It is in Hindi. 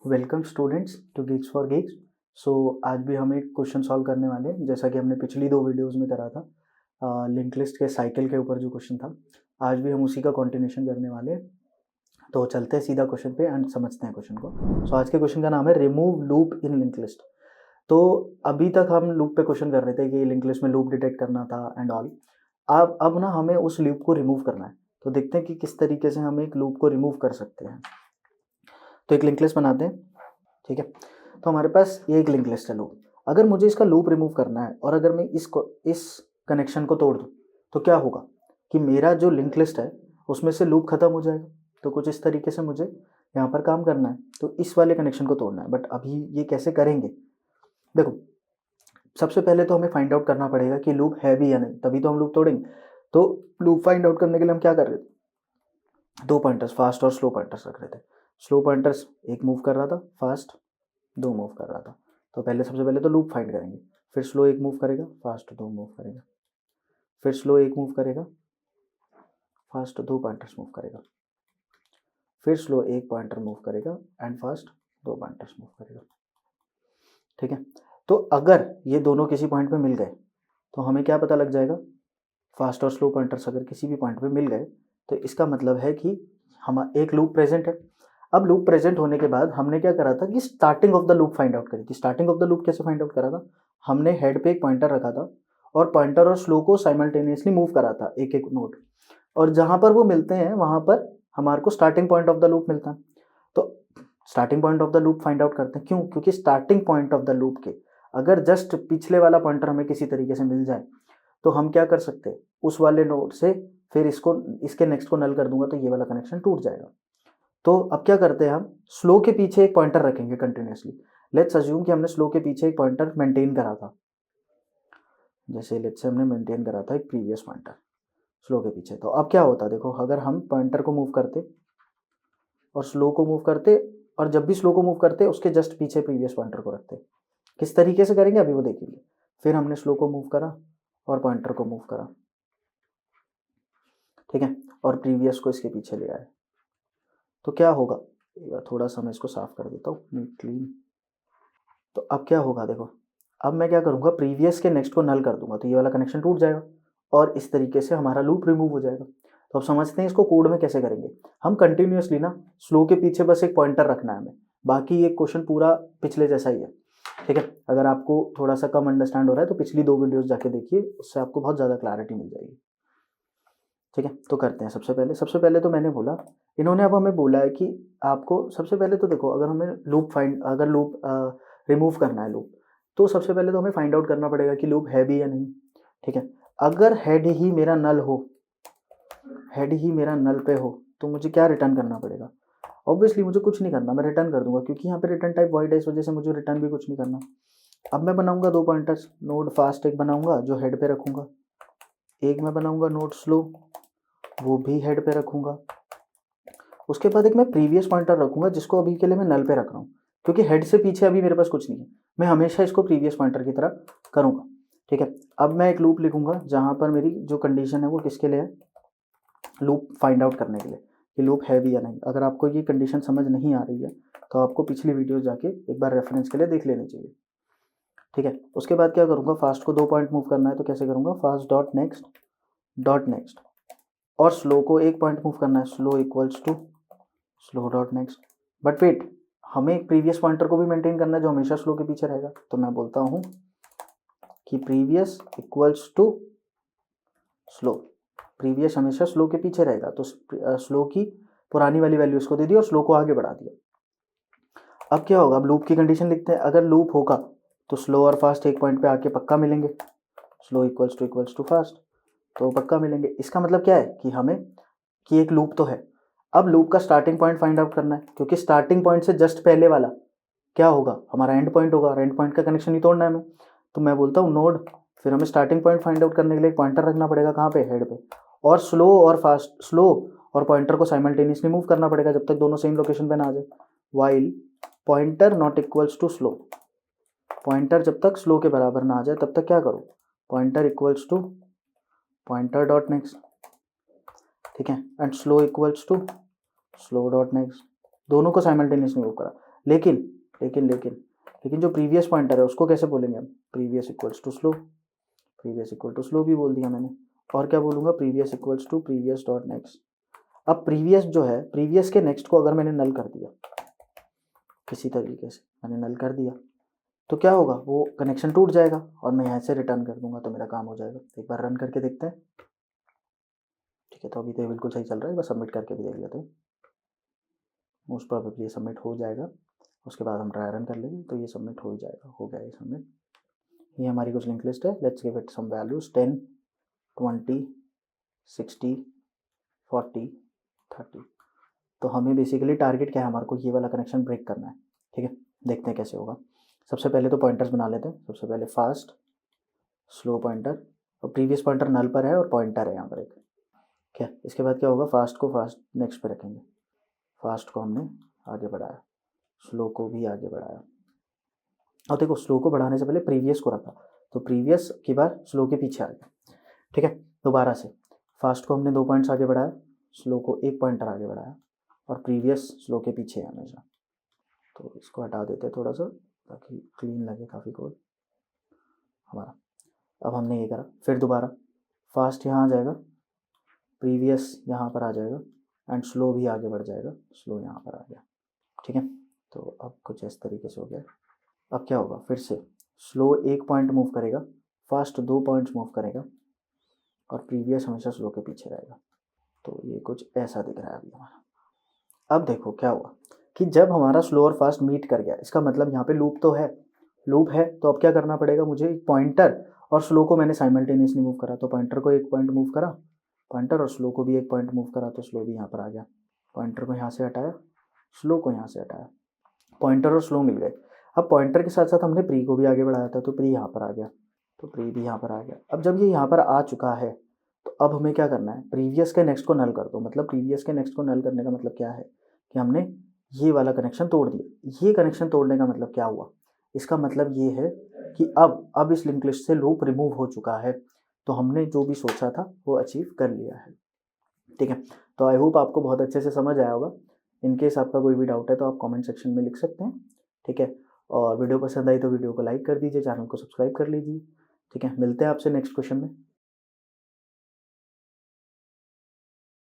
Welcome students to gigs for gigs. So आज भी हम एक क्वेश्चन सॉल्व करने वाले हैं, जैसा कि हमने पिछली दो वीडियोस में करा था। लिंक लिस्ट के साइकिल के ऊपर जो क्वेश्चन था, आज भी हम उसी का कंटिन्यूशन करने वाले हैं। तो चलते हैं सीधा क्वेश्चन पे एंड समझते हैं क्वेश्चन को। सो आज के क्वेश्चन का नाम है remove loop in link list. तो अभी तक हम लूप पे क्वेश्चन कर रहे थे कि लिंक लिस्ट में लूप डिटेक्ट करना था एंड ऑल। अब ना हमें उस लूप को रिमूव करना है। तो देखते हैं कि किस तरीके से हम एक लूप को रिमूव कर सकते हैं। तो एक लिंक लिस्ट बनाते हैं, ठीक है। तो हमारे पास ये एक लिंक लिस्ट है लूप। अगर मुझे इसका लूप रिमूव करना है और अगर मैं इस कनेक्शन को तोड़ दूं तो क्या होगा कि मेरा जो लिंक लिस्ट है उसमें से लूप खत्म हो जाएगा। तो कुछ इस तरीके से मुझे यहाँ पर काम करना है, तो इस वाले कनेक्शन को तोड़ना है। बट अभी ये कैसे करेंगे, देखो सबसे पहले तो हमें फाइंड आउट करना पड़ेगा कि लूप है भी या नहीं, तभी तो हम लूप तोड़ेंगे। तो लूप फाइंड आउट करने के लिए हम क्या कर रहे थे, दो पॉइंटर्स फास्ट और स्लो पॉइंटर्स रख रहे थे। स्लो पॉइंटर्स एक मूव कर रहा था, फास्ट दो मूव कर रहा था। तो सबसे पहले तो लूप फाइंड करेंगे, फिर स्लो एक मूव करेगा, फास्ट दो मूव करेगा, फिर स्लो एक मूव करेगा, फास्ट दो पॉइंटर्स मूव करेगा, फिर स्लो एक पॉइंटर मूव करेगा एंड फास्ट दो पॉइंटर्स मूव करेगा, ठीक है। तो अगर ये दोनों किसी पॉइंट पे मिल गए तो हमें क्या पता लग जाएगा, फास्ट और स्लो पॉइंटर्स अगर किसी भी पॉइंट पे मिल गए तो इसका मतलब है कि हम एक लूप प्रेजेंट है। अब लूप प्रेजेंट होने के बाद हमने क्या करा था कि starting of the loop find out करी थी। स्टार्टिंग ऑफ द लूप कैसे फाइंड आउट करा था, हमने हेड पे एक पॉइंटर रखा था और पॉइंटर और स्लो को साइमल्टेनियसली मूव करा था, एक एक नोड, और जहां पर वो मिलते हैं वहां पर हमारे को starting point of the loop मिलता है। तो starting point of the loop find out करते हैं, क्यों, क्योंकि starting point of the loop के अगर जस्ट पिछले वाला पॉइंटर हमें किसी तरीके से मिल जाए तो हम क्या कर सकते हैं, उस वाले नोड से फिर इसको इसके नेक्स्ट को नल कर दूंगा तो ये वाला कनेक्शन टूट जाएगा। तो अब क्या करते हैं, हम स्लो के पीछे एक पॉइंटर रखेंगे कंटिन्यूसली। लेट्स अज्यूम कि हमने स्लो के पीछे एक पॉइंटर मेंटेन करा था, जैसे लेट्स से हमने मेंटेन करा था एक प्रीवियस पॉइंटर स्लो के पीछे। तो अब क्या होता, देखो अगर हम पॉइंटर को मूव करते और स्लो को मूव करते, और जब भी स्लो को मूव करते उसके जस्ट पीछे प्रीवियस पॉइंटर को रखते, किस तरीके से करेंगे अभी वो देखेंगे। फिर हमने स्लो को मूव करा और पॉइंटर को मूव करा, ठीक है, और प्रीवियस को इसके पीछे ले आए। तो क्या होगा, थोड़ा सा मैं इसको साफ कर देता हूँ नीट क्लीन। तो अब क्या होगा, देखो अब मैं क्या करूँगा, प्रीवियस के नेक्स्ट को नल कर दूंगा तो ये वाला कनेक्शन टूट जाएगा और इस तरीके से हमारा लूप रिमूव हो जाएगा। तो अब समझते हैं इसको कोड में कैसे करेंगे। हम कंटिन्यूसली ना स्लो के पीछे बस एक पॉइंटर रखना है हमें, बाकी ये क्वेश्चन पूरा पिछले जैसा ही है, ठीक है। अगर आपको थोड़ा सा कम अंडरस्टैंड हो रहा है तो पिछली दो वीडियोस जाके देखिए, उससे आपको बहुत ज़्यादा क्लैरिटी मिल जाएगी, ठीक है। तो करते हैं, सबसे पहले तो मैंने बोला, इन्होंने अब हमें बोला है कि आपको सबसे पहले तो देखो, अगर हमें अगर लूप रिमूव करना है लूप, तो सबसे पहले तो हमें फाइंड आउट करना पड़ेगा कि लूप है भी या नहीं, ठीक है। अगर हेड ही मेरा नल हो, हेड ही मेरा नल पे हो, तो मुझे क्या रिटर्न करना पड़ेगा, ऑब्वियसली मुझे कुछ नहीं करना, मैं रिटर्न कर दूंगा, क्योंकि यहाँ पे रिटर्न टाइप वॉइड है, इस वजह से मुझे रिटर्न भी कुछ नहीं करना। अब मैं बनाऊंगा दो पॉइंटर्स, नोड फास्ट एक बनाऊंगा जो हेड पे रखूंगा, एक मैं बनाऊंगा नोड स्लो, वो भी हेड पे रखूंगा। उसके बाद एक मैं प्रीवियस पॉइंटर रखूंगा जिसको अभी के लिए मैं नल पे रख रहा हूँ, क्योंकि हेड से पीछे अभी मेरे पास कुछ नहीं है, मैं हमेशा इसको प्रीवियस पॉइंटर की तरह करूंगा, ठीक है। अब मैं एक लूप लिखूंगा जहां पर मेरी जो कंडीशन है वो किसके लिए है, लूप फाइंड आउट करने के लिए कि लूप है भी या नहीं। अगर आपको ये कंडीशन समझ नहीं आ रही है तो आपको पिछली वीडियो जाके एक बार रेफरेंस के लिए देख लेनी चाहिए, ठीक है। उसके बाद क्या करूंगा, फास्ट को दो पॉइंट मूव करना है तो कैसे करूंगा, फास्ट डॉट नेक्स्ट, और स्लो को एक पॉइंट मूव करना है, slow equals to slow dot next. But wait, हमें प्रीवियस पॉइंटर को भी मेंटेन करना है जो हमेशा स्लो के पीछे रहेगा, तो मैं बोलता हूं कि previous equals to slow, previous हमेशा स्लो के पीछे रहेगा, तो स्लो की पुरानी वाली वैल्यू इसको दे दी और स्लो को आगे बढ़ा दिया। अब क्या होगा, अब लूप की कंडीशन लिखते हैं, अगर लूप होगा तो स्लो और फास्ट एक पॉइंट पे आके पक्का मिलेंगे, स्लो इक्वल्स टू फास्ट, तो पक्का मिलेंगे। इसका मतलब क्या है कि हमें कि एक लूप तो है। अब लूप का स्टार्टिंग पॉइंट फाइंड आउट करना है, क्योंकि स्टार्टिंग पॉइंट से जस्ट पहले वाला क्या होगा, हमारा एंड पॉइंट होगा, और एंड पॉइंट का कनेक्शन ही तोड़ना है हमें। तो मैं बोलता हूँ नोड, फिर हमें स्टार्टिंग पॉइंट फाइंड आउट करने के लिए पॉइंटर रखना पड़ेगा, कहाँ पे, हेड पे, और स्लो और पॉइंटर को साइमल्टेनियसली मूव करना पड़ेगा जब तक दोनों सेम लोकेशन पे ना आ जाए। While pointer not equals to slow, pointer जब तक स्लो के बराबर ना आ जाए तब तक क्या करो, pointer equals to pointer dot next, ठीक है, and slow equals to slow dot next, दोनों को साइमल्टेनियसली मूव करा। लेकिन लेकिन लेकिन लेकिन जो प्रीवियस पॉइंटर है उसको कैसे बोलेंगे हम? Previous equals to slow, previous equal to slow भी बोल दिया मैंने। और क्या बोलूँगा? Previous equals to previous dot next. अब प्रीवियस जो है, प्रीवियस के नेक्स्ट को अगर मैंने नल कर दिया किसी तरीके से, मैंने नल कर दिया, तो क्या होगा? वो कनेक्शन टूट जाएगा और मैं यहाँ से रिटर्न कर दूंगा तो मेरा काम हो जाएगा। एक बार रन करके देखते हैं। ठीक है, तो अभी तो बिल्कुल सही चल रहा है, बस सबमिट करके भी देख लेते हैं। मोस्ट प्रोबेबली ये सबमिट हो जाएगा, उसके बाद हम ट्राई रन कर लेंगे तो ये सबमिट हो ही जाएगा। हो गया ये सबमिट। ये हमारी कुछ लिंक लिस्ट है। Let's give it some values 10, 20, 60, 40, 30। तो हमें बेसिकली टारगेट क्या है? हमारे को ये वाला कनेक्शन ब्रेक करना है। ठीक है, देखते हैं कैसे होगा। सबसे पहले तो पॉइंटर्स बना लेते हैं। सबसे पहले फास्ट, स्लो पॉइंटर, और प्रीवियस पॉइंटर नल पर है और पॉइंटर है यहाँ पर एक। क्या इसके बाद क्या होगा? फास्ट को फास्ट नेक्स्ट पे रखेंगे, फास्ट को हमने आगे बढ़ाया, स्लो को भी आगे बढ़ाया। और देखो, स्लो को बढ़ाने से पहले प्रीवियस को रखा, तो प्रीवियस की बार स्लो के पीछे आ गया। ठीक है, दोबारा से फास्ट को हमने 2 पॉइंट्स आगे बढ़ाया, स्लो को 1 पॉइंटर आगे बढ़ाया, और प्रीवियस स्लो के पीछे है हमेशा। तो इसको हटा देते हैं थोड़ा सा ताकि क्लीन लगे काफ़ी कोड हमारा। अब हमने ये करा, फिर दोबारा फास्ट यहाँ आ जाएगा, प्रीवियस यहाँ पर आ जाएगा, एंड स्लो भी आगे बढ़ जाएगा, स्लो यहाँ पर आ गया। ठीक है, तो अब कुछ इस तरीके से हो गया। अब क्या होगा? फिर से स्लो 1 पॉइंट मूव करेगा, फास्ट 2 पॉइंट्स मूव करेगा, और प्रीवियस हमेशा स्लो के पीछे रहेगा। तो ये कुछ ऐसा दिख रहा है अभी हमारा। अब देखो क्या हुआ कि जब हमारा स्लो और फास्ट मीट कर गया, इसका मतलब यहाँ पे लूप तो है, लूप है, तो अब क्या करना पड़ेगा मुझे? पॉइंटर और स्लो को मैंने साइमल्टेनियसली मूव करा, तो पॉइंटर को 1 पॉइंट मूव करा, पॉइंटर और स्लो को भी 1 पॉइंट मूव करा, तो स्लो भी यहाँ पर आ गया। पॉइंटर को यहाँ से हटाया, स्लो को यहाँ से हटाया, पॉइंटर और स्लो मिल गए। अब पॉइंटर के साथ साथ हमने प्री को भी आगे बढ़ाया था, तो प्री यहाँ पर आ गया, तो प्री भी यहाँ पर आ गया। अब जब ये यहाँ पर आ चुका है, तो अब हमें क्या करना है? प्रीवियस के नेक्स्ट को नल कर दो। मतलब प्रीवियस के नेक्स्ट को नल करने का मतलब क्या है कि हमने ये वाला कनेक्शन तोड़ दिया। ये कनेक्शन तोड़ने का मतलब क्या हुआ? इसका मतलब ये है कि अब इस लिंक लिस्ट से लूप रिमूव हो चुका है, तो हमने जो भी सोचा था वो अचीव कर लिया है। ठीक है, तो आई होप आपको बहुत अच्छे से समझ आया होगा। इनकेस आपका कोई भी डाउट है तो आप कमेंट सेक्शन में लिख सकते हैं। ठीक है, और वीडियो पसंद आई तो वीडियो को लाइक कर दीजिए, चैनल को सब्सक्राइब कर लीजिए। ठीक है, मिलते हैं आपसे नेक्स्ट क्वेश्चन में।